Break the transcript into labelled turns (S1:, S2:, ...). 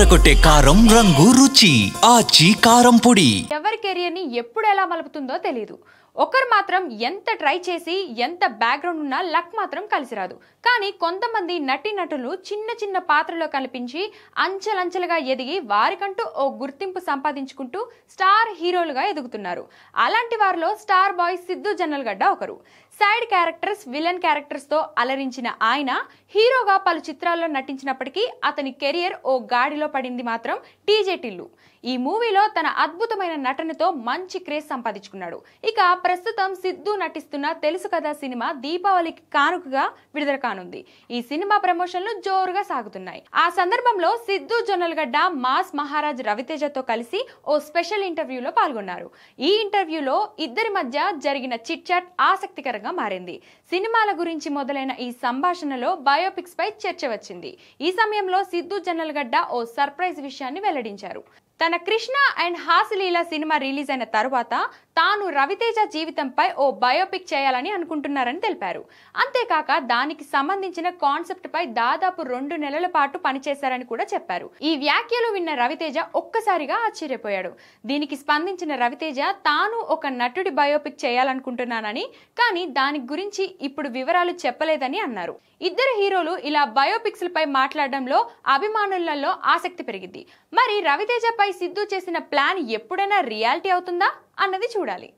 S1: అదరగొట్టే కారం రంగు రుచి ఆచి కారం పొడి.
S2: ఎవరి కెరియర్ ని ఎప్పుడు ఎలా మలుపుతుందో తెలియదు. ఒకరు మాత్రం ఎంత ట్రై చేసి ఎంత బ్యాక్గ్రౌండ్ ఉన్నా లక్ మాత్రం కలిసి రాదు. కానీ కొంతమంది నటులు చిన్న చిన్న పాత్రలో కనిపించి అంచెలంచెలుగా ఎదిగి వారికంటూ ఓ గుర్తింపు సంపాదించుకుంటూ స్టార్ హీరోలుగా ఎదుగుతున్నారు. అలాంటి వారిలో స్టార్ బాయ్ సిద్ధు జొన్నలగడ్డ ఒకరు. సైడ్ క్యారెక్టర్స్, విలన్ క్యారెక్టర్స్ తో అలరించిన ఆయన హీరోగా పలు చిత్రాల్లో నటించినప్పటికీ అతని కెరియర్ ఓ గాడిలో పడింది మాత్రం టీజే టిల్లు. ఈ మూవీలో తన అద్భుతమైన నటనతో మంచి క్రేజ్ సంపాదించుకున్నాడు. ఇక ప్రస్తుతం సిద్ధు నటిస్తున్న తెలుసు కదా సినిమా దీపావళికి కానుకగా విడుదల కానుంది. ఈ సినిమా ప్రమోషన్లు జోరుగా సాగుతున్నాయి. ఆ సందర్భంలో సిద్ధు జొన్నలగడ్డ మాస్ మహారాజ్ రవితేజతో కలిసి ఓ స్పెషల్ ఇంటర్వ్యూలో పాల్గొన్నారు. ఈ ఇంటర్వ్యూలో ఇద్దరి మధ్య జరిగిన చిట్ చాట్ ఆసక్తికరంగా మారింది. సినిమాల గురించి మొదలైన ఈ సంభాషణలో బయోపిక్స్ పై చర్చ వచ్చింది. ఈ సమయంలో సిద్ధు జొన్నలగడ్డ ఓ సర్ప్రైజ్ విషయాన్ని వెల్లడించారు. తన కృష్ణ అండ్ హాస్యలీల సినిమా రిలీజ్ అయిన తరువాత తాను రవితేజ జీవితంపై ఓ బయోపిక్ చేయాలని అనుకుంటున్నారని తెలిపారు. అంతేకాక దానికి సంబంధించిన కాన్సెప్ట్ పై దాదాపు 2 నెలల పాటు పనిచేశారని కూడా చెప్పారు. ఈ వ్యాఖ్యలు విన్న రవితేజ ఒక్కసారిగా ఆశ్చర్యపోయాడు. దీనికి స్పందించిన రవితేజ తాను ఒక నటుడి బయోపిక్ చేయాలనుకుంటున్నానని, కానీ దాని గురించి ఇప్పుడు వివరాలు చెప్పలేదని అన్నారు. ఇద్దరు హీరోలు ఇలా బయోపిక్స్ పై మాట్లాడడంలో అభిమానులలో ఆసక్తి పెరిగింది. మరి రవితేజపై సిద్ధు చేసిన ప్లాన్ ఎప్పుడైనా రియాలిటీ అవుతుందా అన్నది చూడాలి.